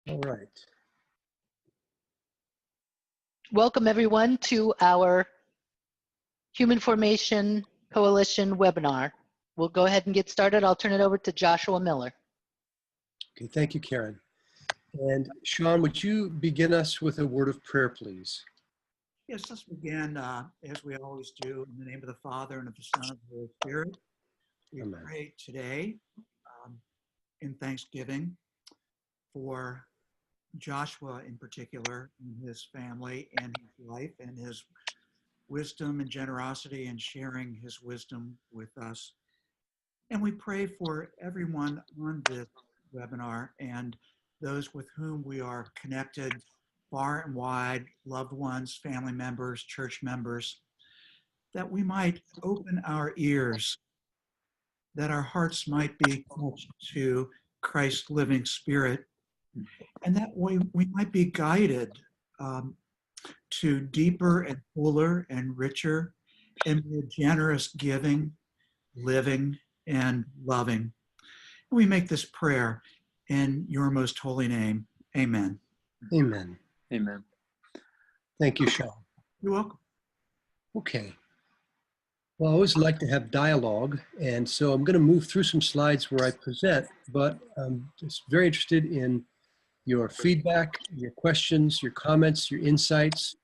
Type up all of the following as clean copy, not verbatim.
All right. Welcome everyone to our Human Formation Coalition webinar. We'll go ahead and get started. I'll turn it over to Joshua Miller. Okay, thank you, Karen. And Sean, would you begin us with a word of prayer, please? Yes, let's begin as we always do, in the name of the Father, and of the Son, and of the Holy Spirit. We Amen. pray today in thanksgiving for Joshua in particular, and his family, and his life, and his wisdom and generosity in sharing his wisdom with us. And we pray for everyone on this webinar and those with whom we are connected far and wide, loved ones, family members, church members, that we might open our ears, that our hearts might be touched to Christ's living Spirit, and that we might be guided to deeper and fuller and richer and more generous giving, living, and loving. We make this prayer in your most holy name. Amen. Amen. Amen. Thank you, Sean. You're welcome. Okay. Well, I always like to have dialogue, and so I'm going to move through some slides where I present, but I'm just very interested in your feedback, your questions, your comments, your insights,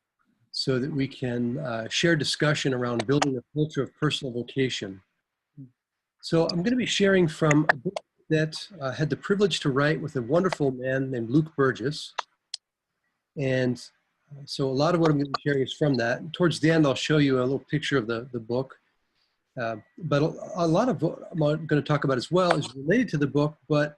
so that we can share discussion around building a culture of personal vocation. So I'm going to be sharing from a book that I had the privilege to write with a wonderful man named Luke Burgis. And so a lot of what I'm going to be sharing is from that. And towards the end, I'll show you a little picture of the book. But a lot of what I'm going to talk about as well is related to the book, but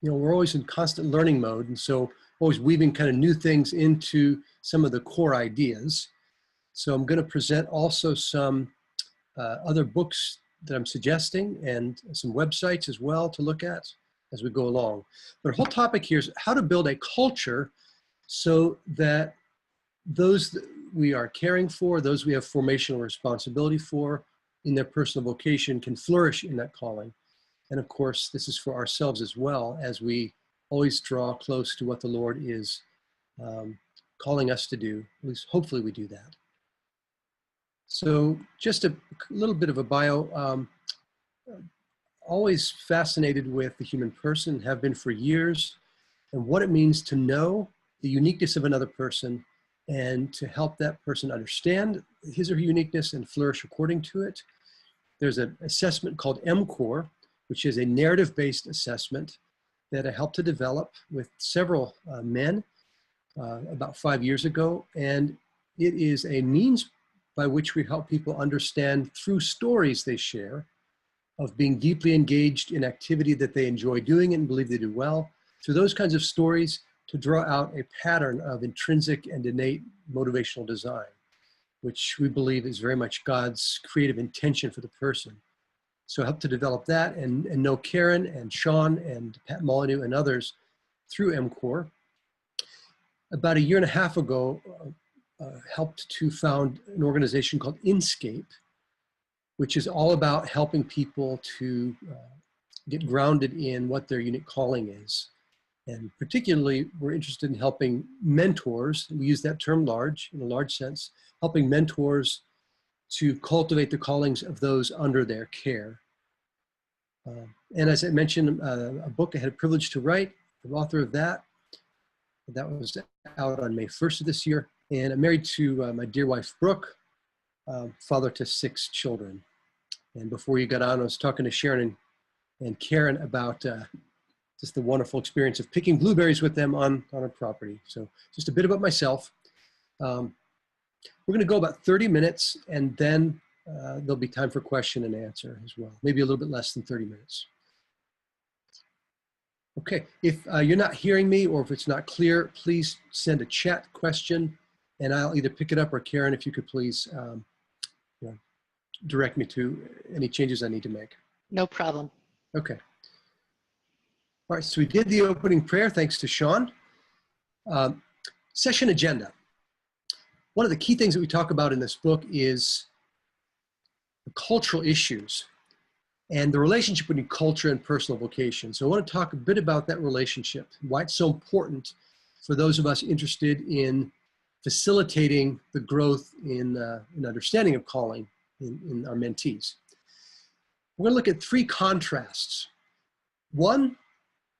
you know, we're always in constant learning mode. And so always weaving kind of new things into some of the core ideas. So I'm going to present also some other books that I'm suggesting and some websites as well to look at as we go along. But the whole topic here is how to build a culture so that those that we are caring for, those we have formational responsibility for in their personal vocation can flourish in that calling. And of course, this is for ourselves as well, as we always draw close to what the Lord is calling us to do. At least hopefully we do that. So just a little bit of a bio. Always fascinated with the human person, have been for years, and what it means to know the uniqueness of another person and to help that person understand his or her uniqueness and flourish according to it. There's an assessment called MCORE, which is a narrative-based assessment that I helped to develop with several men about 5 years ago. And it is a means by which we help people understand through stories they share of being deeply engaged in activity that they enjoy doing and believe they do well, through those kinds of stories to draw out a pattern of intrinsic and innate motivational design, which we believe is very much God's creative intention for the person. So I helped to develop that and know Karen and Sean and Pat Molyneux and others through MCORE. About 1.5 years ago, helped to found an organization called Inscape, which is all about helping people to get grounded in what their unique calling is. And particularly, we're interested in helping mentors, we use that term large, in a large sense, helping mentors to cultivate the callings of those under their care. And as I mentioned, a book I had a privilege to write, the author of that. That was out on May 1st of this year. And I'm married to my dear wife, Brooke, father to 6 children. And before you got on, I was talking to Sharon and Karen about just the wonderful experience of picking blueberries with them on our property. So just a bit about myself. We're going to go about 30 minutes, and then there'll be time for question and answer as well. Maybe a little bit less than 30 minutes. Okay, if you're not hearing me or if it's not clear, please send a chat question, and I'll either pick it up, or Karen, if you could please direct me to any changes I need to make. No problem. Okay. All right, so we did the opening prayer, thanks to Sean. Session agenda. One of the key things that we talk about in this book is the cultural issues and the relationship between culture and personal vocation. So I want to talk a bit about that relationship, why it's so important for those of us interested in facilitating the growth in understanding of calling in our mentees. We're going to look at three contrasts. One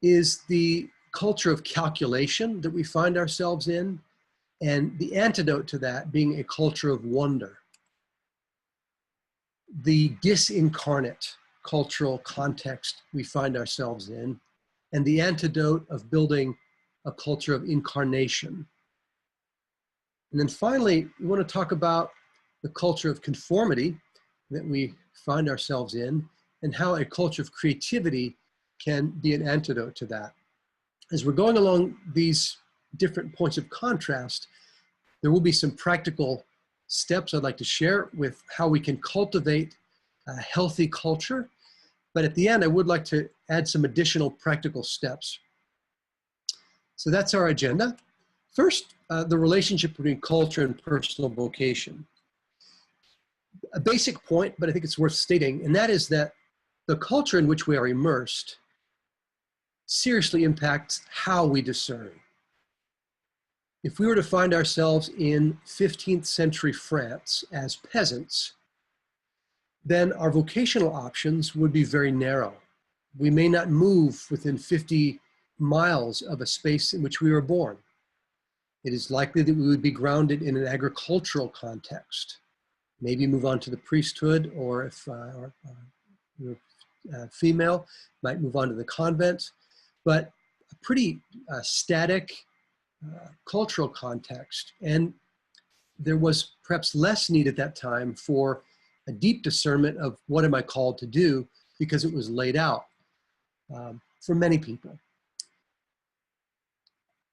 is the culture of calculation that we find ourselves in, and the antidote to that being a culture of wonder. The disincarnate cultural context we find ourselves in, and the antidote of building a culture of incarnation. And then finally, we want to talk about the culture of conformity that we find ourselves in, and how a culture of creativity can be an antidote to that. As we're going along these different points of contrast, there will be some practical steps I'd like to share with how we can cultivate a healthy culture. But at the end, I would like to add some additional practical steps. So that's our agenda. First, the relationship between culture and personal vocation. A basic point, but I think it's worth stating, and that is that the culture in which we are immersed seriously impacts how we discern. If we were to find ourselves in 15th century France as peasants, then our vocational options would be very narrow. We may not move within 50 miles of a space in which we were born. It is likely that we would be grounded in an agricultural context, maybe move on to the priesthood, or if you're female, might move on to the convent, but a pretty static cultural context. And there was perhaps less need at that time for a deep discernment of what am I called to do, because it was laid out for many people.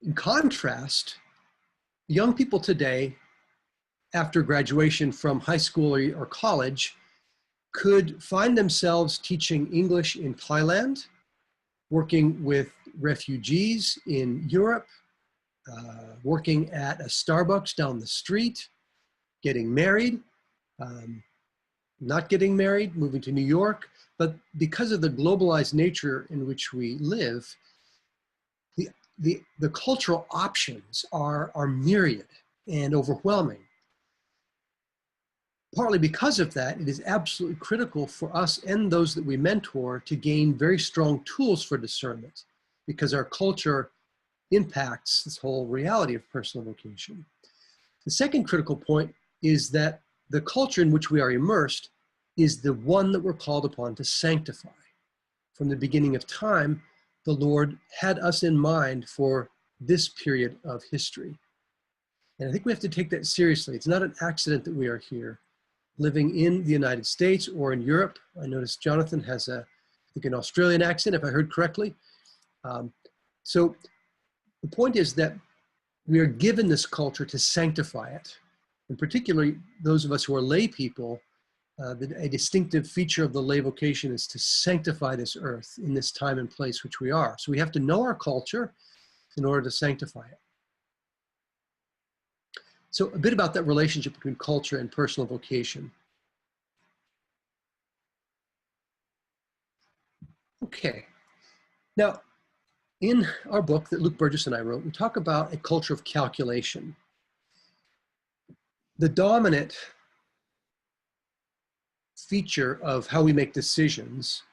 In contrast, young people today, after graduation from high school or college, could find themselves teaching English in Thailand, working with refugees in Europe, working at a Starbucks down the street, getting married, not getting married, moving to New York. But because of the globalized nature in which we live, the cultural options are myriad and overwhelming. Partly because of that, it is absolutely critical for us and those that we mentor to gain very strong tools for discernment, because our culture impacts this whole reality of personal vocation. The second critical point is that the culture in which we are immersed is the one that we're called upon to sanctify. From the beginning of time, the Lord had us in mind for this period of history. And I think we have to take that seriously. It's not an accident that we are here, living in the United States or in Europe. I noticed Jonathan has I think an Australian accent, if I heard correctly. So the point is that we are given this culture to sanctify it. And particularly those of us who are lay people, a distinctive feature of the lay vocation is to sanctify this earth in this time and place which we are. So we have to know our culture in order to sanctify it. So a bit about that relationship between culture and personal vocation. Okay. Now, in our book that Luke Burgis and I wrote, we talk about a culture of calculation. The dominant feature of how we make decisions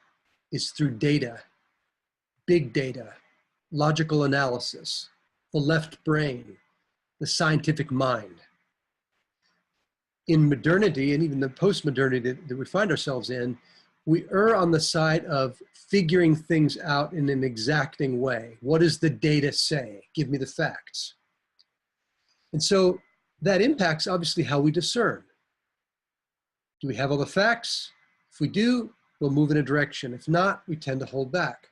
is through data, big data, logical analysis, the left brain, the scientific mind. In modernity, and even the post-modernity that we find ourselves in, we err on the side of figuring things out in an exacting way. What does the data say? Give me the facts. And so that impacts obviously how we discern. Do we have all the facts? If we do, we'll move in a direction. If not, we tend to hold back.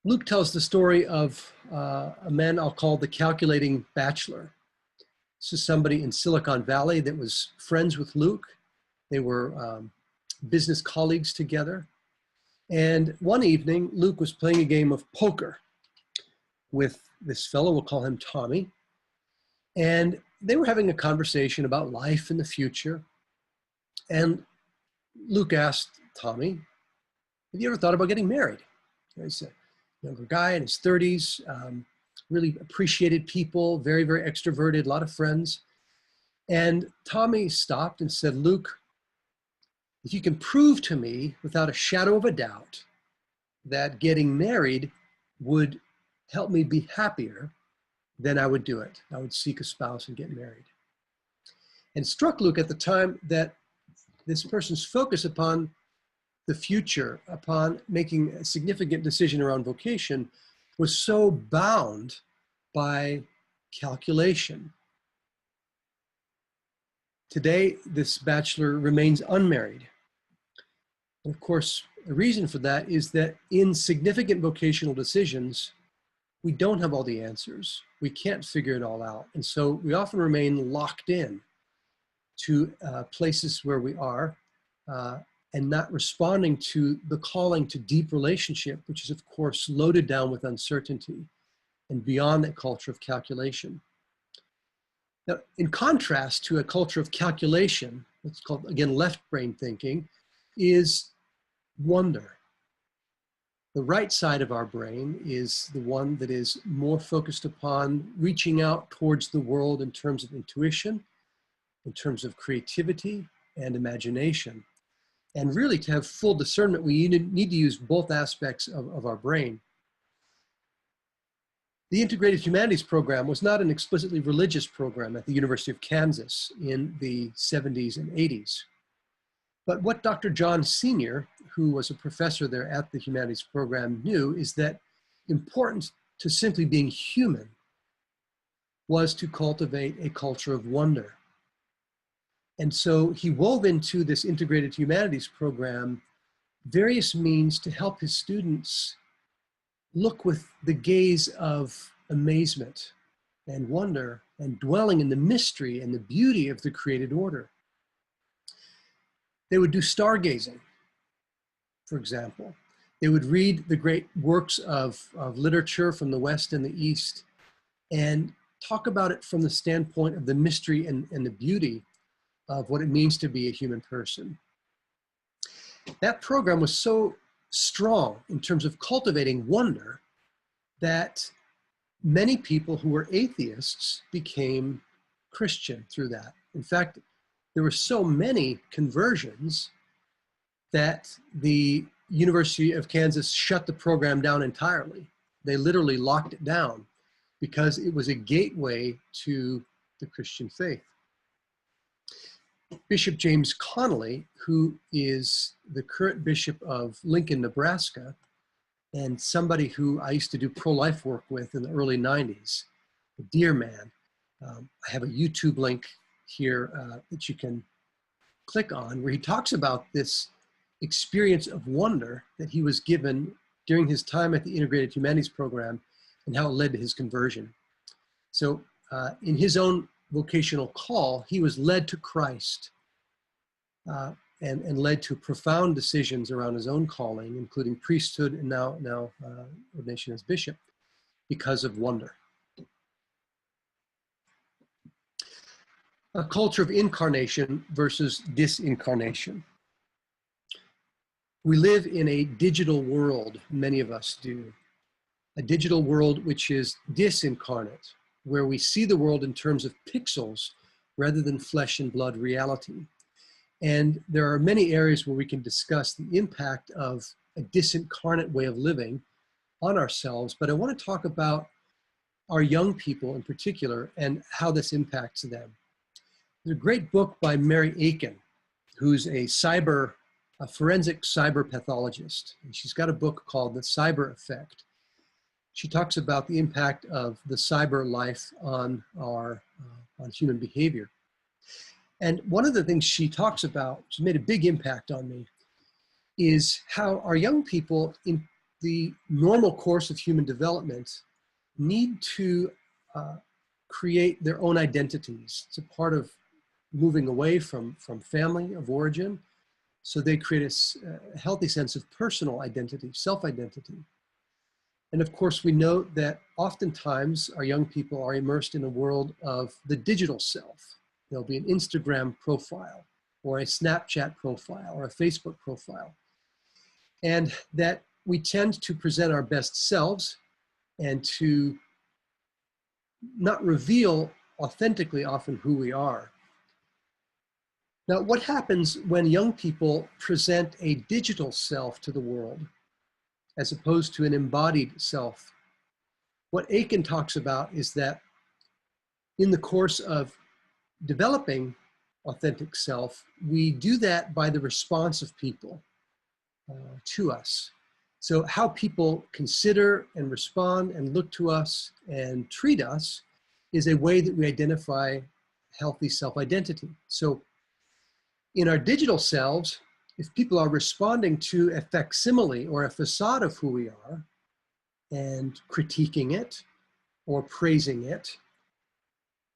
Luke tells the story of a man I'll call the Calculating Bachelor. This is somebody in Silicon Valley that was friends with Luke. They were business colleagues together. And one evening, Luke was playing a game of poker with this fellow, we'll call him Tommy. And they were having a conversation about life and the future. And Luke asked Tommy, have you ever thought about getting married? He's a younger guy in his 30s, really appreciated people, very, very extroverted, a lot of friends. And Tommy stopped and said, Luke, if you can prove to me without a shadow of a doubt that getting married would help me be happier, then I would do it. I would seek a spouse and get married. And it struck Luke at the time that this person's focus upon the future, upon making a significant decision around vocation, was so bound by calculation. Today, this bachelor remains unmarried. And of course, the reason for that is that in significant vocational decisions, we don't have all the answers. We can't figure it all out. And so we often remain locked in to places where we are and not responding to the calling to deep relationship, which is of course loaded down with uncertainty and beyond that culture of calculation. Now, in contrast to a culture of calculation, what's called, again, left brain thinking, is wonder. The right side of our brain is the one that is more focused upon reaching out towards the world in terms of intuition, in terms of creativity and imagination. And really, to have full discernment, we need to use both aspects of our brain. The Integrated Humanities program was not an explicitly religious program at the University of Kansas in the 70s and 80s. But what Dr. John Sr., who was a professor there at the Humanities program, knew is that important to simply being human was to cultivate a culture of wonder. And so he wove into this Integrated Humanities program various means to help his students look with the gaze of amazement and wonder and dwelling in the mystery and the beauty of the created order. They would do stargazing, for example. They would read the great works of literature from the West and the East and talk about it from the standpoint of the mystery and the beauty of what it means to be a human person. That program was so strong in terms of cultivating wonder that many people who were atheists became Christian through that. In fact, there were so many conversions that the University of Kansas shut the program down entirely. They literally locked it down because it was a gateway to the Christian faith. Bishop James Connolly, who is the current bishop of Lincoln, Nebraska, and somebody who I used to do pro-life work with in the early 90s, a dear man. I have a YouTube link here that you can click on where he talks about this experience of wonder that he was given during his time at the Integrated Humanities program and how it led to his conversion. So in his own vocational call, he was led to Christ and led to profound decisions around his own calling, including priesthood and now ordination as bishop, because of wonder. A culture of incarnation versus disincarnation. We live in a digital world, many of us do. A digital world which is disincarnate, where we see the world in terms of pixels rather than flesh and blood reality. And there are many areas where we can discuss the impact of a disincarnate way of living on ourselves, but I want to talk about our young people in particular and how this impacts them. There's a great book by Mary Aiken, who's a forensic cyber pathologist. And she's got a book called The Cyber Effect. She talks about the impact of the cyber life on on human behavior. And one of the things she talks about, which made a big impact on me, is how our young people in the normal course of human development need to create their own identities. It's a part of moving away from family of origin. So they create a healthy sense of personal identity, self-identity. And of course, we know that oftentimes our young people are immersed in a world of the digital self. There'll be an Instagram profile or a Snapchat profile or a Facebook profile. And that we tend to present our best selves and to not reveal authentically often who we are. Now, what happens when young people present a digital self to the world as opposed to an embodied self? What Aiken talks about is that in the course of developing authentic self, we do that by the response of people to us. So how people consider and respond and look to us and treat us is a way that we identify healthy self-identity. So in our digital selves, if people are responding to a facsimile or a facade of who we are and critiquing it or praising it,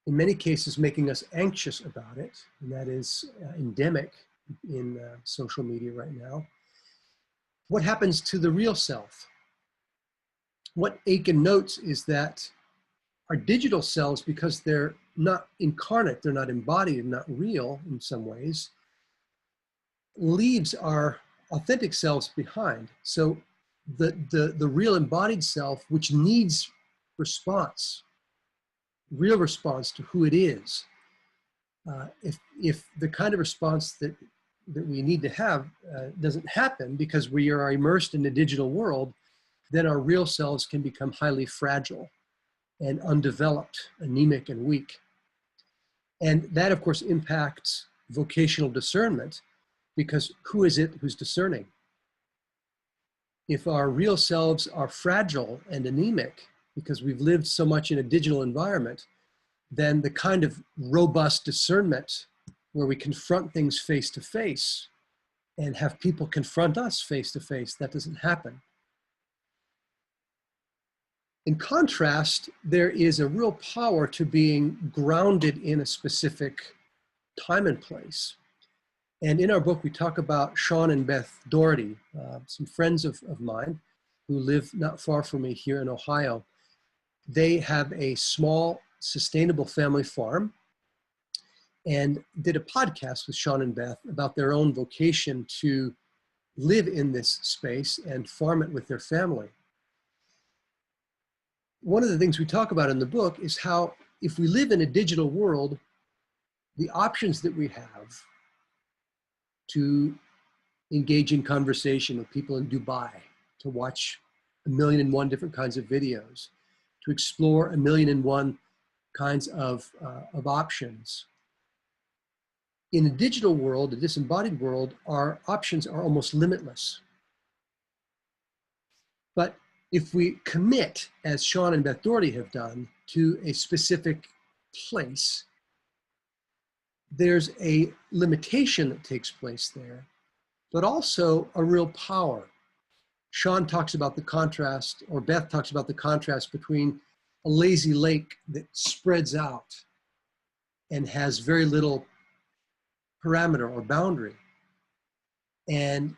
in many cases making us anxious about it, and that is endemic in social media right now, what happens to the real self? What Aiken notes is that our digital selves, because they're not incarnate, they're not embodied and not real in some ways, leaves our authentic selves behind. So the real embodied self, which needs response, real response to who it is, if the kind of response that we need to have doesn't happen because we are immersed in the digital world, then our real selves can become highly fragile and undeveloped, anemic and weak. And that, of course, impacts vocational discernment, because who is it who's discerning? If our real selves are fragile and anemic because we've lived so much in a digital environment, then the kind of robust discernment where we confront things face to face and have people confront us face to face, that doesn't happen. In contrast, there is a real power to being grounded in a specific time and place. And in our book, we talk about Sean and Beth Doherty, some friends of mine who live not far from me here in Ohio. They have a small, sustainable family farm and did a podcast with Sean and Beth about their own vocation to live in this space and farm it with their family. One of the things we talk about in the book is how if we live in a digital world, the options that we have to engage in conversation with people in Dubai, to watch 1,000,001 different kinds of videos, to explore 1,000,001 kinds of options. In a digital world, a disembodied world, our options are almost limitless. But if we commit, as Sean and Beth Doherty have done, to a specific place, there's a limitation that takes place there, but also a real power. Sean talks about the contrast, or Beth talks about the contrast between a lazy lake that spreads out and has very little parameter or boundary. And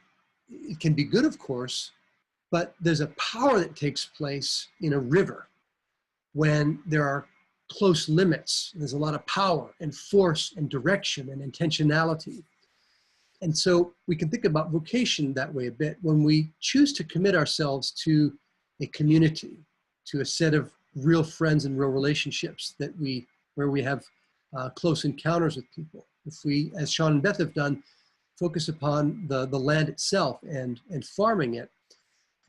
it can be good, of course, but there's a power that takes place in a river when there are close limits. There's a lot of power and force and direction and intentionality. And so we can think about vocation that way a bit. When we choose to commit ourselves to a community, to a set of real friends and real relationships where we have close encounters with people. If we, as Sean and Beth have done, focus upon the land itself and farming it,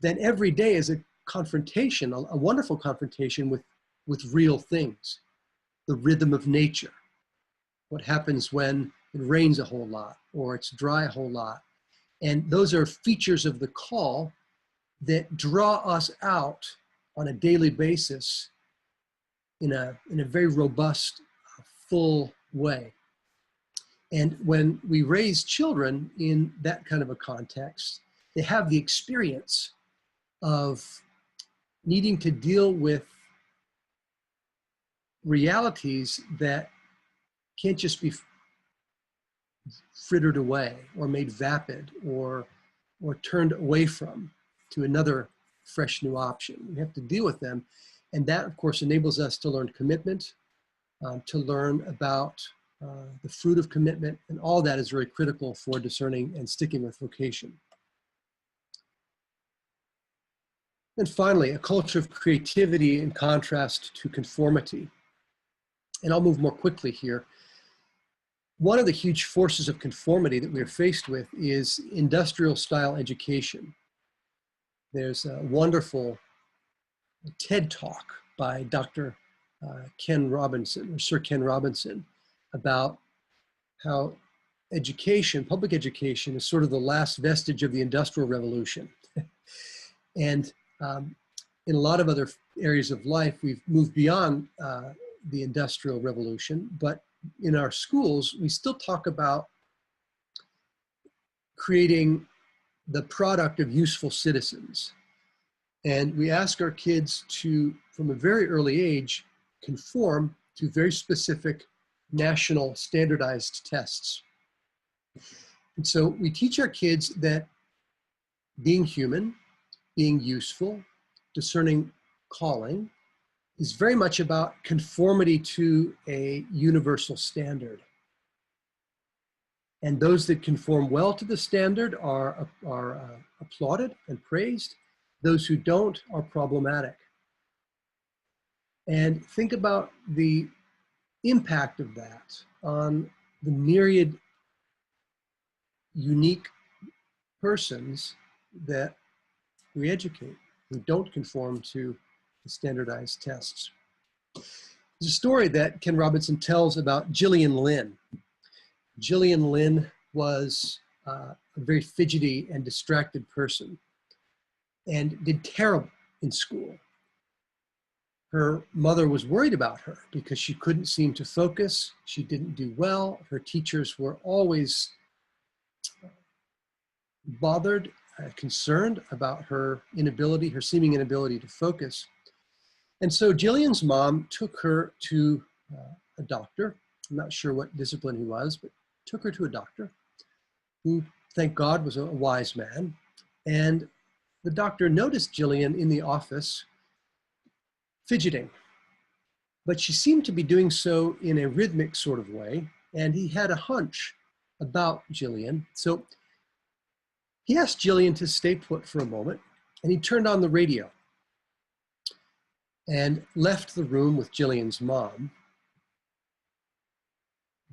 then every day is a confrontation, a wonderful confrontation with real things. The rhythm of nature. What happens when it rains a whole lot or it's dry a whole lot. And those are features of the call that draw us out on a daily basis in a very robust, full way. And when we raise children in that kind of a context, they have the experience of needing to deal with realities that can't just be frittered away or made vapid or turned away from to another fresh new option. We have to deal with them. And that, of course, enables us to learn commitment, to learn about the fruit of commitment, and all that is very critical for discerning and sticking with vocation. And finally, a culture of creativity in contrast to conformity. And I'll move more quickly here. One of the huge forces of conformity that we're faced with is industrial style education. There's a wonderful TED talk by Dr. Ken Robinson, or Sir Ken Robinson, about how education, public education, is sort of the last vestige of the Industrial Revolution. And in a lot of other areas of life, we've moved beyond the Industrial Revolution, but in our schools, we still talk about creating the product of useful citizens. And we ask our kids to, from a very early age, conform to very specific national standardized tests. And so we teach our kids that being human, being useful, discerning calling, is very much about conformity to a universal standard. And those that conform well to the standard are applauded and praised. Those who don't are problematic. And think about the impact of that on the myriad unique persons that we educate who don't conform to the standardized tests. There's a story that Ken Robinson tells about Gillian Lynne. Gillian Lynne was a very fidgety and distracted person and did terrible in school. Her mother was worried about her because she couldn't seem to focus. She didn't do well. Her teachers were always bothered, concerned about her inability, her seeming inability to focus. And so Gillian's mom took her to a doctor. I'm not sure what discipline he was, but took her to a doctor who, thank God, was a wise man. And the doctor noticed Gillian in the office fidgeting, but she seemed to be doing so in a rhythmic sort of way. And he had a hunch about Gillian. So he asked Gillian to stay put for a moment, and he turned on the radio and left the room with Gillian's mom.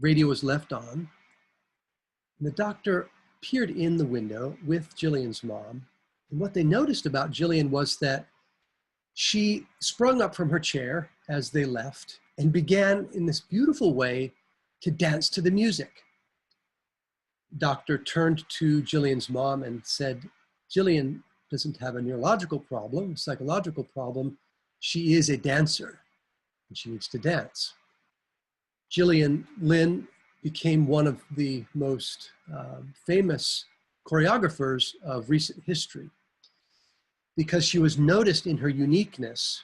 Radio was left on. And the doctor peered in the window with Gillian's mom. And what they noticed about Gillian was that she sprung up from her chair as they left and began in this beautiful way to dance to the music. Doctor turned to Gillian's mom and said, Gillian doesn't have a neurological problem, a psychological problem. She is a dancer and she needs to dance. Gillian Lynne became one of the most famous choreographers of recent history because she was noticed in her uniqueness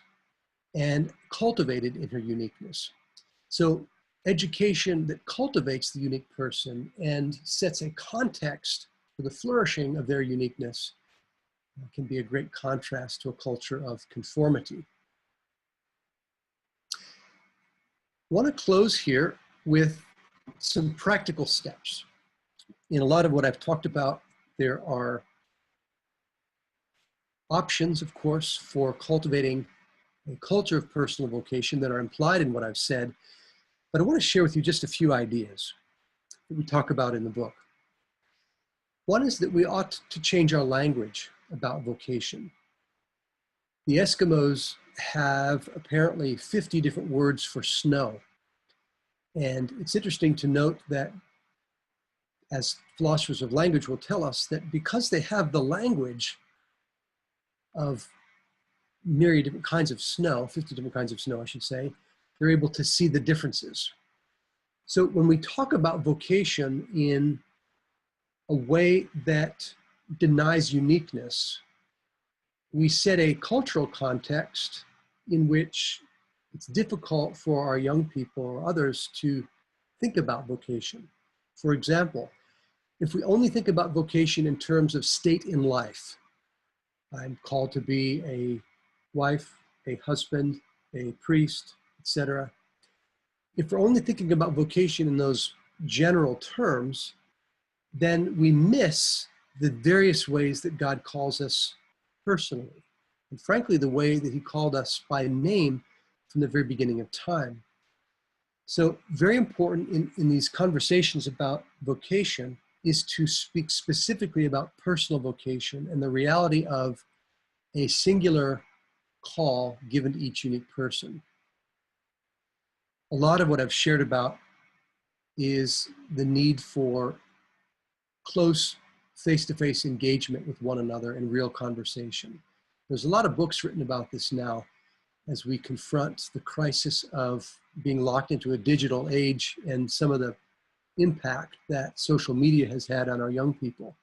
and cultivated in her uniqueness. So education that cultivates the unique person and sets a context for the flourishing of their uniqueness can be a great contrast to a culture of conformity. I want to close here with some practical steps. In a lot of what I've talked about, there are options, of course, for cultivating a culture of personal vocation that are implied in what I've said, but I want to share with you just a few ideas that we talk about in the book. One is that we ought to change our language about vocation. The Eskimos have apparently 50 different words for snow. And it's interesting to note that, as philosophers of language will tell us, that because they have the language of myriad different kinds of snow, 50 different kinds of snow, I should say, they're able to see the differences. So when we talk about vocation in a way that denies uniqueness, we set a cultural context in which it's difficult for our young people or others to think about vocation. For example, if we only think about vocation in terms of state in life, I'm called to be a wife, a husband, a priest, etc. if we're only thinking about vocation in those general terms, then we miss the various ways that God calls us personally. And frankly, the way that he called us by name from the very beginning of time. So very important in these conversations about vocation is to speak specifically about personal vocation and the reality of a singular call given to each unique person. A lot of what I've shared about is the need for close face-to-face engagement with one another in real conversation. There's a lot of books written about this now as we confront the crisis of being locked into a digital age and some of the impact that social media has had on our young people.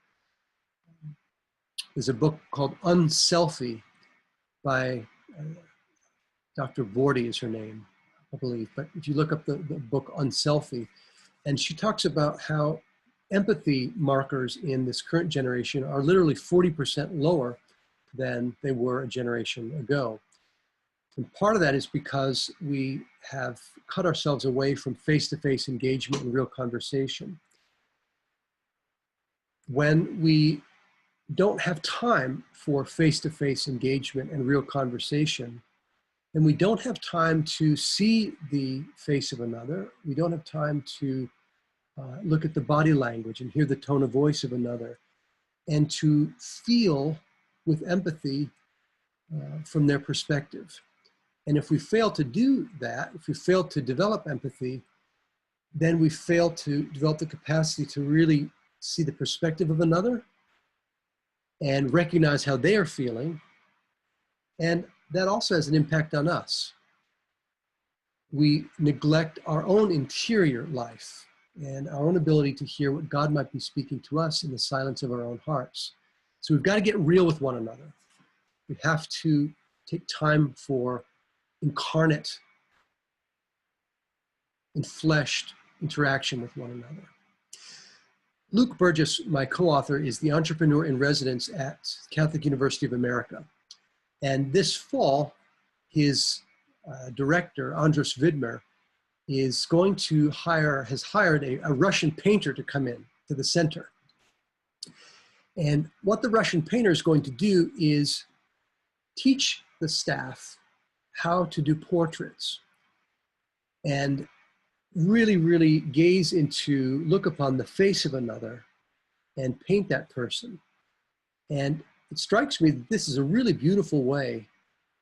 There's a book called Unselfie by Dr. Vorty is her name, I believe. But if you look up the book Unselfie, and she talks about how empathy markers in this current generation are literally 40% lower than they were a generation ago. And part of that is because we have cut ourselves away from face-to-face engagement and real conversation. When we don't have time for face-to-face engagement and real conversation, then we don't have time to see the face of another. We don't have time to look at the body language and hear the tone of voice of another, and to feel with empathy from their perspective. And if we fail to do that, if we fail to develop empathy, then we fail to develop the capacity to really see the perspective of another and recognize how they are feeling. And that also has an impact on us. We neglect our own interior life and our own ability to hear what God might be speaking to us in the silence of our own hearts. So we've got to get real with one another. We have to take time for incarnate, enfleshed interaction with one another. Luke Burgis, my co-author, is the entrepreneur in residence at Catholic University of America. And this fall, his director, Andras Vidmer, is going to has hired a Russian painter to come in to the center. And what the Russian painter is going to do is teach the staff how to do portraits and really, really gaze into, look upon the face of another and paint that person. And it strikes me that this is a really beautiful way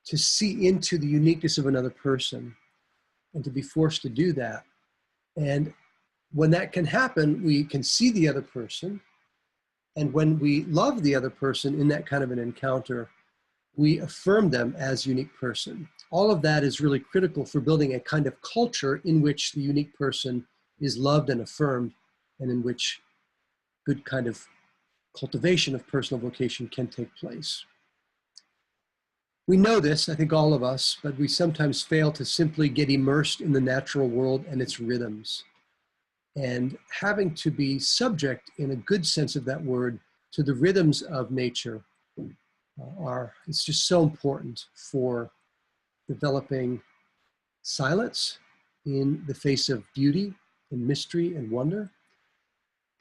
to see into the uniqueness of another person and to be forced to do that. And when that can happen, we can see the other person. And when we love the other person in that kind of an encounter, we affirm them as unique person. All of that is really critical for building a kind of culture in which the unique person is loved and affirmed, and in which good kind of cultivation of personal vocation can take place. We know this, I think all of us, but we sometimes fail to simply get immersed in the natural world and its rhythms. And having to be subject, in a good sense of that word, to the rhythms of nature it's just so important for developing silence in the face of beauty and mystery and wonder.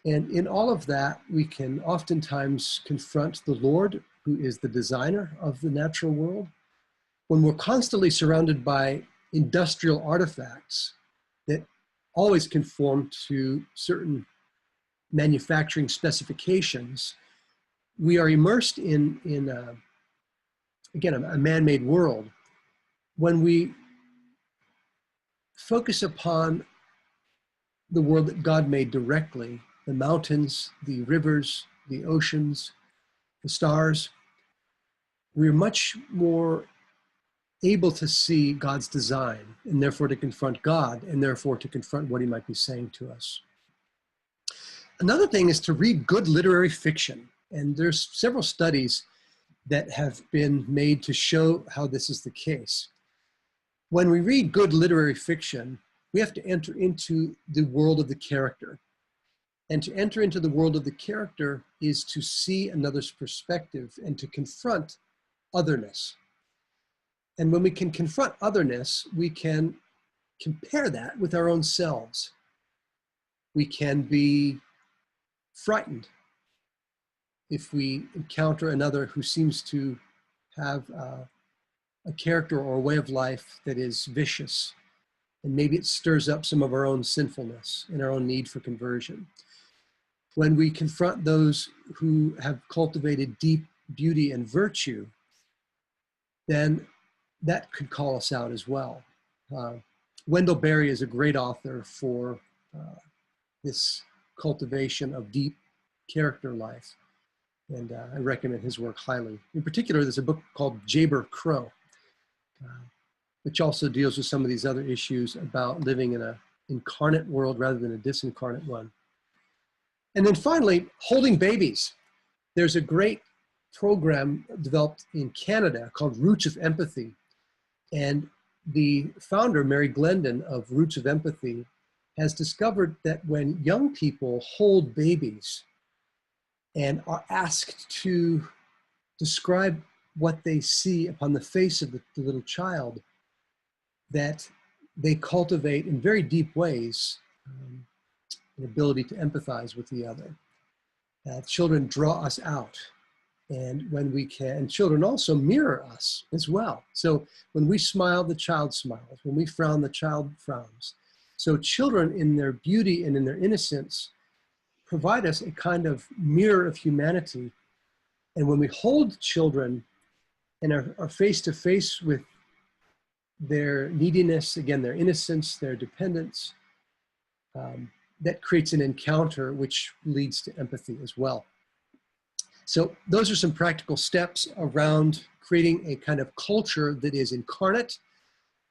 And in all of that, we can oftentimes confront the Lord, who is the designer of the natural world. When we're constantly surrounded by industrial artifacts that always conform to certain manufacturing specifications, we are immersed in again, a man-made world. When we focus upon the world that God made directly, the mountains, the rivers, the oceans, the stars, we're much more able to see God's design, and therefore to confront God, and therefore to confront what he might be saying to us. Another thing is to read good literary fiction. And there's several studies that have been made to show how this is the case. When we read good literary fiction, we have to enter into the world of the character. And to enter into the world of the character is to see another's perspective and to confront otherness. And when we can confront otherness, we can compare that with our own selves. We can be frightened if we encounter another who seems to have a character or a way of life that is vicious. And maybe it stirs up some of our own sinfulness and our own need for conversion. When we confront those who have cultivated deep beauty and virtue, then that could call us out as well. Wendell Berry is a great author for this cultivation of deep character life. And I recommend his work highly. In particular, there's a book called Jayber Crow, which also deals with some of these other issues about living in an incarnate world rather than a disincarnate one. And then finally, holding babies. There's a great program developed in Canada called Roots of Empathy. And the founder, Mary Glendon of Roots of Empathy, has discovered that when young people hold babies and are asked to describe what they see upon the face of the little child, that they cultivate in very deep ways an ability to empathize with the other. Children draw us out, and when we can, and children also mirror us as well. So when we smile, the child smiles. When we frown, the child frowns. So children in their beauty and in their innocence provide us a kind of mirror of humanity. And when we hold children and are face to face with their neediness, again, their innocence, their dependence, that creates an encounter which leads to empathy as well. So those are some practical steps around creating a kind of culture that is incarnate,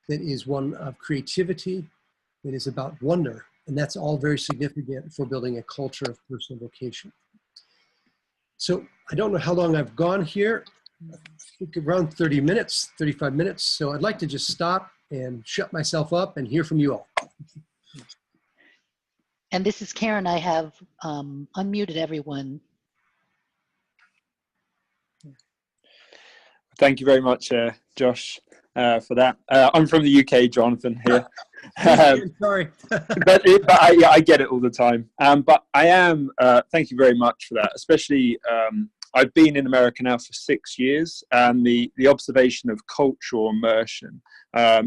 that is one of creativity, that is about wonder. And that's all very significant for building a culture of personal vocation. So I don't know how long I've gone here. I think around 30 minutes, 35 minutes. So I'd like to just stop and shut myself up and hear from you all. And this is Karen. I have unmuted everyone. Thank you very much, Josh, for that. I'm from the UK, Jonathan here. Sorry. but I get it all the time. But I am, thank you very much for that, especially I've been in America now for 6 years, and the observation of cultural immersion,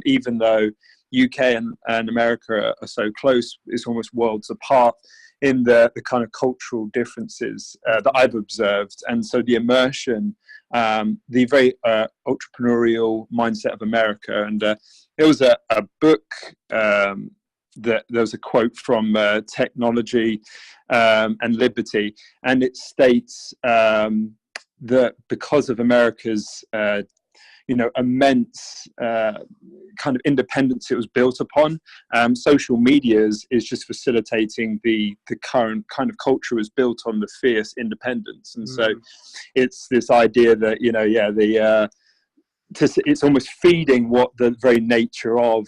even though UK and America are so close, it's almost worlds apart in the kind of cultural differences that I've observed. And so the immersion, the very entrepreneurial mindset of America. And there was a book that there was a quote from Technology and Liberty, and it states that because of America's immense kind of independence it was built upon, social media is just facilitating the current kind of culture was built on the fierce independence. And so it's this idea that it's almost feeding what the very nature of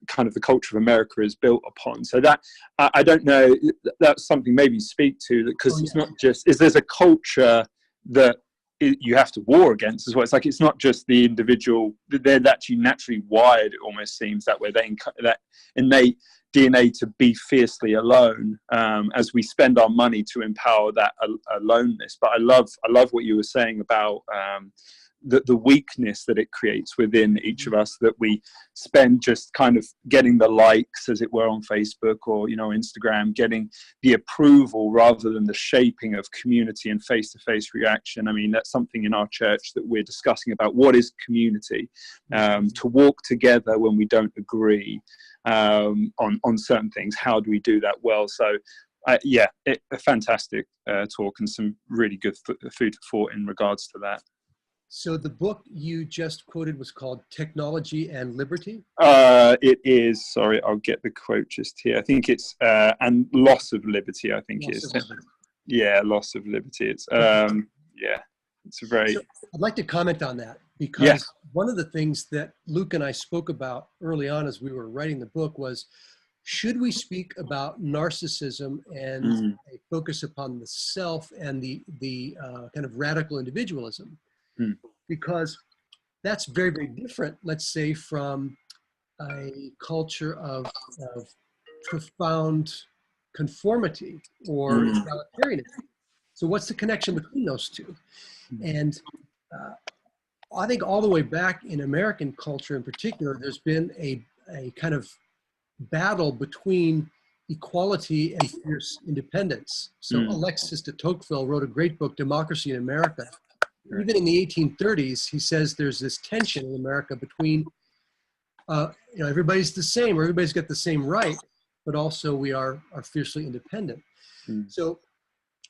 kind of the culture of America is built upon. So that I don't know, that's something maybe speak to, because it's not just, there's a culture that you have to war against as well. It's like, it's not just the individual, they're actually naturally wired, it almost seems that way, that innate DNA to be fiercely alone, as we spend our money to empower that aloneness. But I love what you were saying about the weakness that it creates within each of us, that we spend just kind of getting the likes, as it were, on Facebook or Instagram, getting the approval rather than the shaping of community and face-to-face reaction. I mean, that's something in our church that we're discussing about. What is community? To walk together when we don't agree on certain things. How do we do that well? So a fantastic talk, and some really good food for thought in regards to that. So the book you just quoted was called Technology and Liberty? It is, sorry, I'll get the quote just here. I think it's, and Loss of Liberty, I think it is. Yeah, Loss of Liberty. It's, it's a very... So I'd like to comment on that, because one of the things that Luke and I spoke about early on as we were writing the book was, should we speak about narcissism and a focus upon the self and the kind of radical individualism? Because that's very, very different, let's say, from a culture of profound conformity or egalitarianism. So what's the connection between those two? And I think all the way back in American culture in particular, there's been a kind of battle between equality and fierce independence. So Alexis de Tocqueville wrote a great book, Democracy in America. Even in the 1830s, he says there's this tension in America between, everybody's the same, or everybody's got the same right, but also we are fiercely independent. So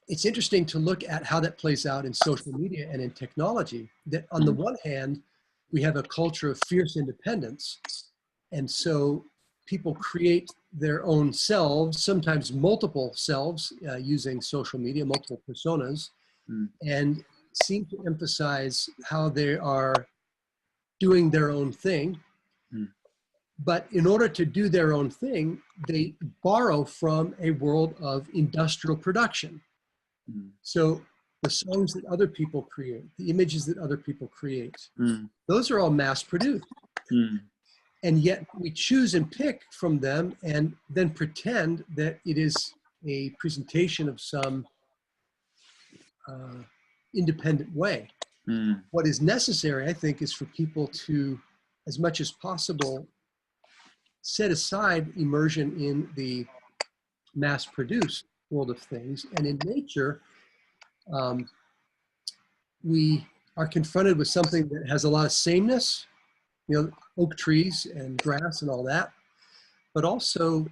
it's interesting to look at how that plays out in social media and in technology, that on the one hand, we have a culture of fierce independence. And so people create their own selves, sometimes multiple selves, using social media, multiple personas, and seem to emphasize how they are doing their own thing. But in order to do their own thing, they borrow from a world of industrial production. So the songs that other people create, the images that other people create, those are all mass produced. And yet we choose and pick from them and then pretend that it is a presentation of some independent way. What is necessary, I think, is for people to, as much as possible, set aside immersion in the mass-produced world of things. And in nature, we are confronted with something that has a lot of sameness, oak trees and grass and all that, but also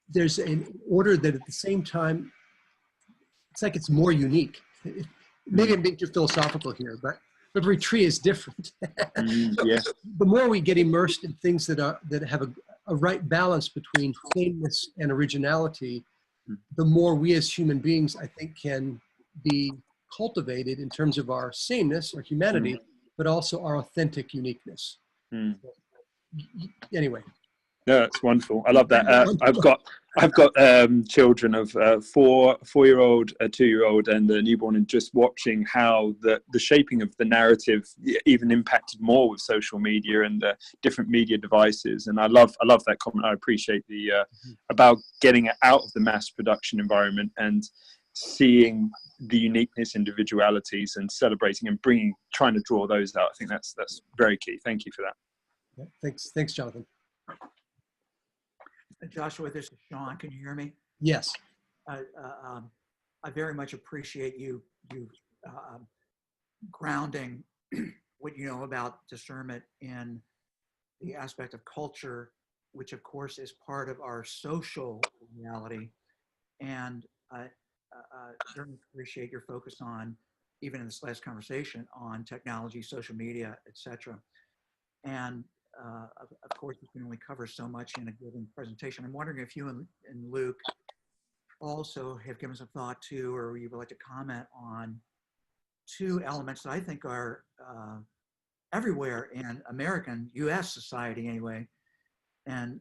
there's an order that at the same time, it's like it's more unique. Maybe I'm being too philosophical here, but every tree is different. The more we get immersed in things that have a right balance between sameness and originality, the more we as human beings, I think, can be cultivated in terms of our sameness or humanity, but also our authentic uniqueness. Anyway. No, that's wonderful. I love that. I've got children of 4-year-old, a 2-year-old, and a newborn, and just watching how the shaping of the narrative even impacted more with social media and the different media devices. And I love that comment. I appreciate the about getting it out of the mass production environment and seeing the uniqueness, individualities, and celebrating and trying to draw those out. I think that's very key. Thank you for that. Yeah, thanks, Jonathan. Joshua, this is Sean. Can you hear me? Yes. I very much appreciate you grounding what you know about discernment in the aspect of culture, which of course is part of our social reality. And I very much appreciate your focus on, even in this last conversation, on technology, social media, etc. And of course, you can only cover so much in a given presentation. I'm wondering if you and Luke also have given some thought to, or you would like to comment on, two elements that I think are everywhere in American, U.S. society anyway, and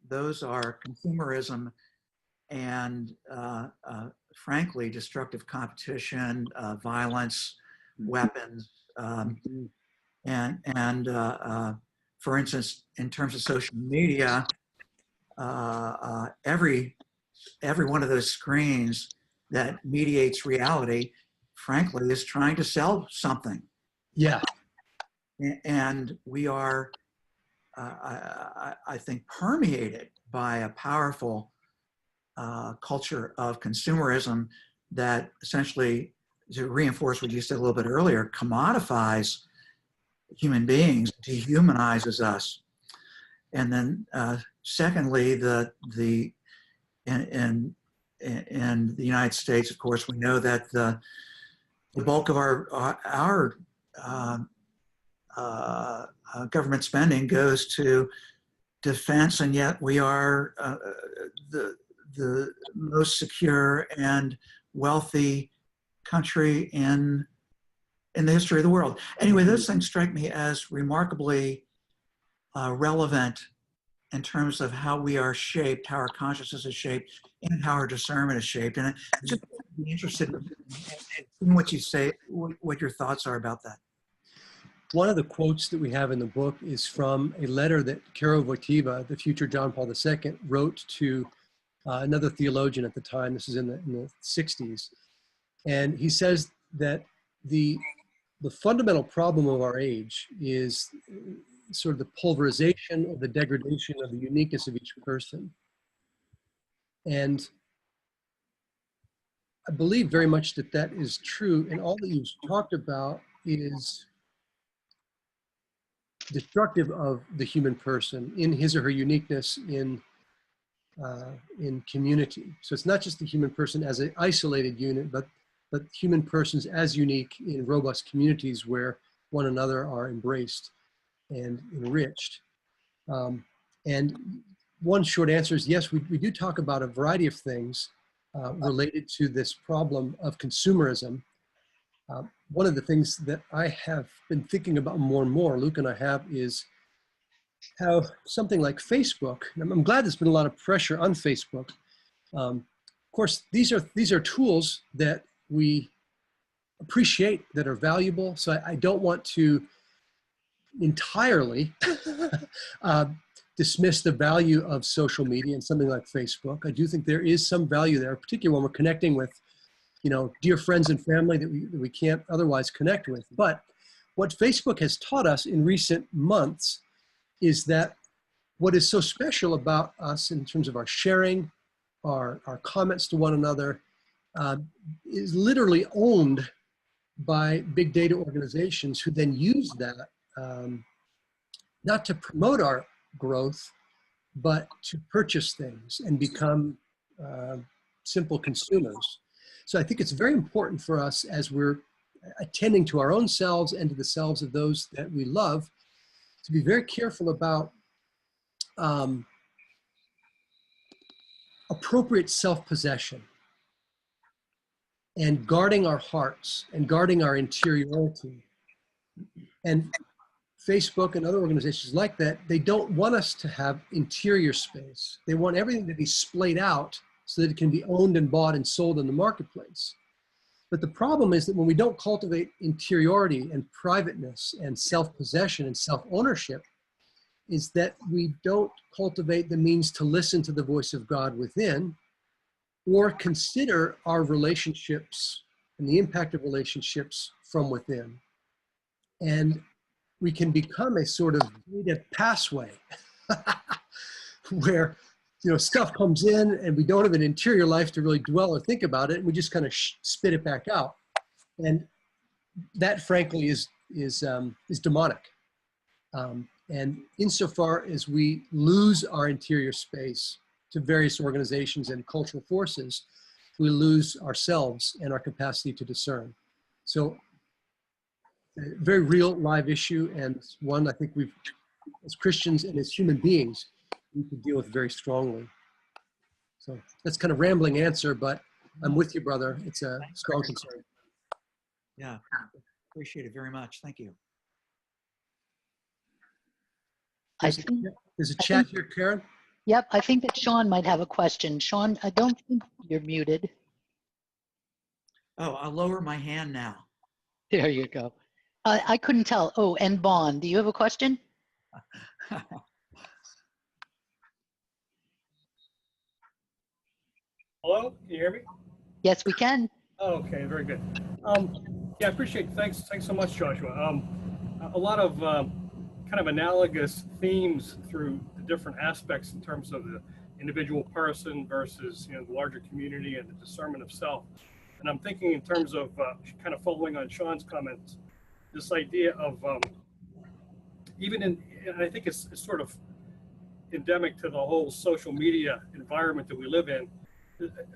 those are consumerism and frankly, destructive competition, violence, weapons, and for instance, in terms of social media, every one of those screens that mediates reality, frankly, is trying to sell something. Yeah. And we are, I think, permeated by a powerful culture of consumerism that essentially, to reinforce what you said a little bit earlier, commodifies human beings, dehumanizes us. And then secondly, in the United States, of course, we know that the bulk of our government spending goes to defense, and yet we are the most secure and wealthy country in the history of the world. Anyway, those things strike me as remarkably relevant in terms of how we are shaped, how our consciousness is shaped, and how our discernment is shaped. And I'm just be interested in what you say, what your thoughts are about that. One of the quotes that we have in the book is from a letter that Karol Wojtyła, the future John Paul II, wrote to another theologian at the time. This is in the 60s. And he says that the fundamental problem of our age is sort of the pulverization or the degradation of the uniqueness of each person. And I believe very much that that is true. And all that you've talked about is destructive of the human person in his or her uniqueness in community. So it's not just the human person as an isolated unit, but human persons as unique in robust communities where one another are embraced and enriched. And one short answer is yes, we do talk about a variety of things related to this problem of consumerism. One of the things that I have been thinking about more and more, Luke and I have, is how something like Facebook, and I'm glad there's been a lot of pressure on Facebook. Of course, these are tools that we appreciate, that are valuable. So I don't want to entirely dismiss the value of social media and something like Facebook. I do think there is some value there, particularly when we're connecting with, dear friends and family that we can't otherwise connect with. But what Facebook has taught us in recent months is that what is so special about us in terms of our sharing, our comments to one another, is literally owned by big data organizations who then use that not to promote our growth, but to purchase things and become simple consumers. So I think it's very important for us as we're attending to our own selves and to the selves of those that we love to be very careful about appropriate self-possession and guarding our hearts and guarding our interiority. And Facebook and other organizations like that, they don't want us to have interior space. They want everything to be splayed out so that it can be owned and bought and sold in the marketplace. But the problem is that when we don't cultivate interiority and privateness and self-possession and self-ownership, is that we don't cultivate the means to listen to the voice of God within or consider our relationships and the impact of relationships from within. And we can become a sort of data passway where stuff comes in and we don't have an interior life to really dwell or think about it, and we just kind of spit it back out. And that, frankly, is demonic. And insofar as we lose our interior space to various organizations and cultural forces, we lose ourselves and our capacity to discern. So a very real live issue, and one I think we've, as Christians and as human beings, we can deal with very strongly. So that's kind of rambling answer, but I'm with you, brother. It's a strong concern. Yeah, appreciate it very much. Thank you. There's a chat here, Karen. Yep, I think that Sean might have a question. Sean, I don't think you're muted. Oh, I'll lower my hand now. There you go. I couldn't tell. Oh, and Bond, do you have a question? Hello, can you hear me? Yes, we can. Oh, okay, very good. Yeah, I appreciate it. Thanks so much, Joshua. A lot of kind of analogous themes through the different aspects in terms of the individual person versus the larger community and the discernment of self. And I'm thinking in terms of kind of following on Sean's comments, this idea of and I think it's sort of endemic to the whole social media environment that we live in.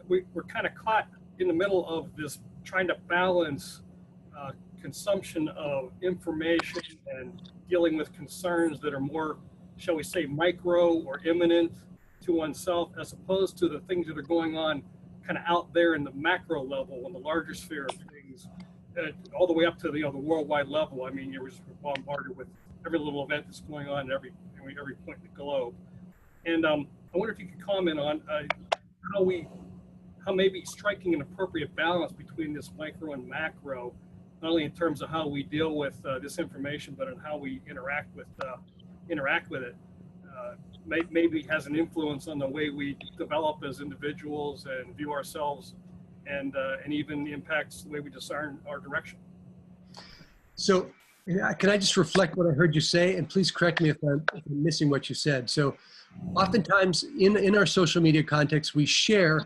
We're kind of caught in the middle of this trying to balance consumption of information and dealing with concerns that are more, shall we say, micro or imminent to oneself, as opposed to the things that are going on kind of out there in the macro level, in the larger sphere of things, all the way up to the worldwide level. I mean, you're bombarded with every little event that's going on at every point in the globe. And I wonder if you could comment on how maybe striking an appropriate balance between this micro and macro not only in terms of how we deal with this information, but in how we interact with it. Maybe has an influence on the way we develop as individuals and view ourselves, and even impacts the way we discern our direction. So can I just reflect what I heard you say? And please correct me if I'm missing what you said. So oftentimes in our social media context, we share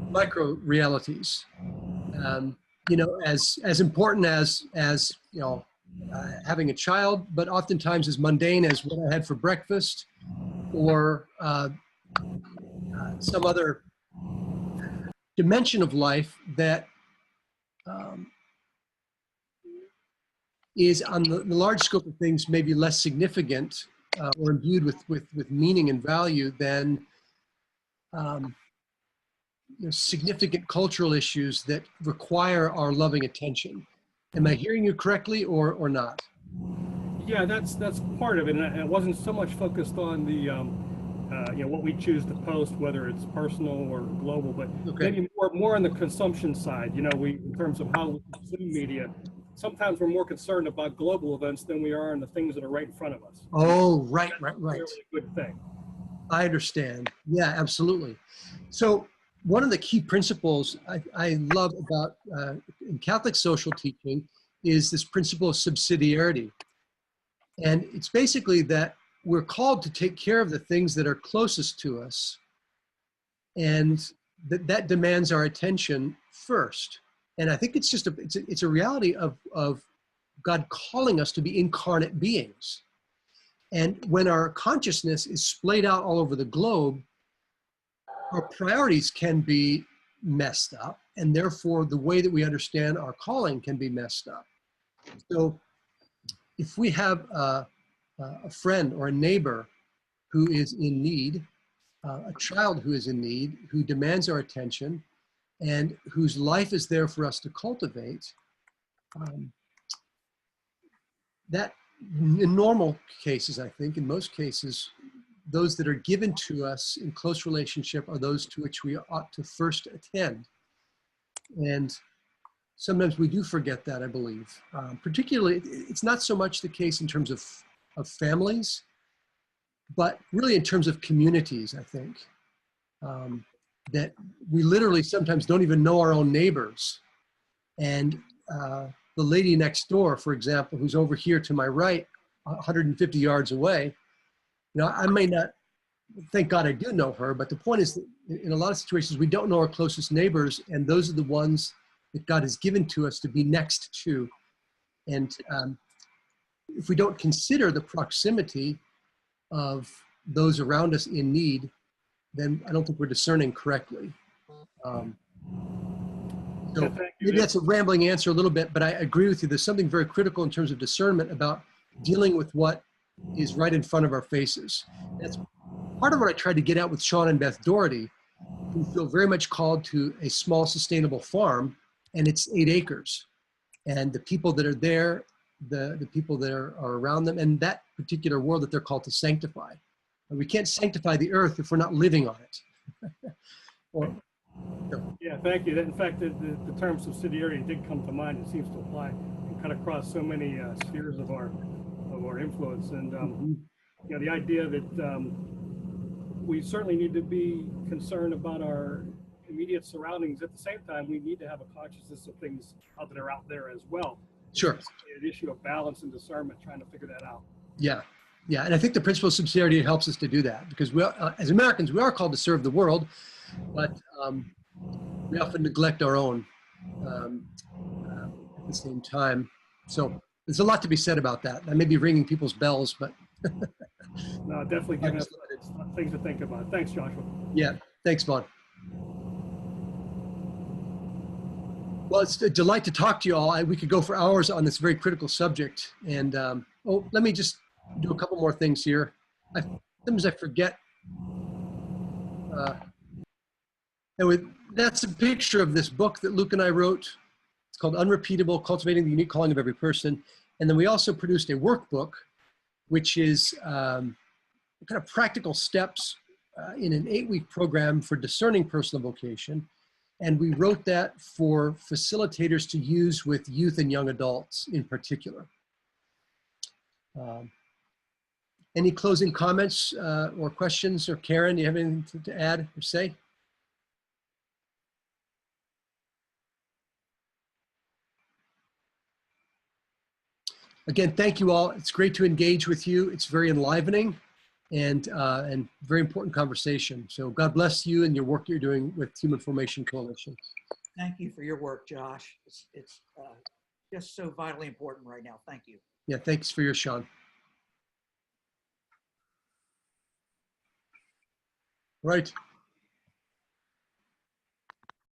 micro realities, as important as having a child, but oftentimes as mundane as what I had for breakfast, or some other dimension of life that is on the large scope of things maybe less significant or imbued with meaning and value than significant cultural issues that require our loving attention. Am I hearing you correctly or not? Yeah, that's part of it, and it wasn't so much focused on the what we choose to post, whether it's personal or global, but maybe more on the consumption side. We, in terms of how we consume media, sometimes we're more concerned about global events than we are on the things that are right in front of us. Oh, right. That's really a good thing. I understand. Yeah, absolutely. So one of the key principles I love about in Catholic social teaching is this principle of subsidiarity. And it's basically that we're called to take care of the things that are closest to us, and that demands our attention first. And I think it's just it's a reality of God calling us to be incarnate beings. And when our consciousness is splayed out all over the globe, our priorities can be messed up, and therefore the way that we understand our calling can be messed up. So if we have a friend or a neighbor who is in need, a child who is in need, who demands our attention, and whose life is there for us to cultivate, that in normal cases, I think, in most cases, those that are given to us in close relationship are those to which we ought to first attend. And sometimes we do forget that, I believe. Particularly, it's not so much the case in terms of families, but really in terms of communities, I think. That we literally sometimes don't even know our own neighbors. And the lady next door, for example, who's over here to my right, 150 yards away, I may not, thank God I do know her, but the point is that in a lot of situations, we don't know our closest neighbors, and those are the ones that God has given to us to be next to. And if we don't consider the proximity of those around us in need, then I don't think we're discerning correctly. So maybe that's a rambling answer a little bit, but I agree with you. There's something very critical in terms of discernment about dealing with what is right in front of our faces. That's part of what I tried to get at with Sean and Beth Doherty, who feel very much called to a small sustainable farm, and it's 8 acres. And the people that are there, the people that are around them, and that particular world that they're called to sanctify. And we can't sanctify the earth if we're not living on it. Yeah, thank you. In fact, the term subsidiarity did come to mind. It seems to apply and cut across so many spheres of our influence. And the idea that we certainly need to be concerned about our immediate surroundings. At the same time, we need to have a consciousness of things that are out there as well. Sure. It's an issue of balance and discernment, trying to figure that out. Yeah. Yeah, and I think the principle of subsidiarity helps us to do that, because we, as Americans, we are called to serve the world, but we often neglect our own at the same time. So there's a lot to be said about that. I may be ringing people's bells, but no, definitely giving us things to think about. Thanks, Joshua. Yeah, thanks, Vaughn. Well, it's a delight to talk to you all. We could go for hours on this very critical subject. And let me just do a couple more things here. Sometimes I forget. That's a picture of this book that Luke and I wrote. It's called Unrepeatable, Cultivating the Unique Calling of Every Person. And then we also produced a workbook, which is kind of practical steps in an 8-week program for discerning personal vocation. And we wrote that for facilitators to use with youth and young adults in particular. Any closing comments or questions? Or Karen, do you have anything to add or say? Again, thank you all. It's great to engage with you. It's very enlivening and very important conversation. So God bless you and your work you're doing with Human Formation Coalition. Thank you for your work, Josh. It's just so vitally important right now. Thank you. Yeah, thanks for your Sean. Right.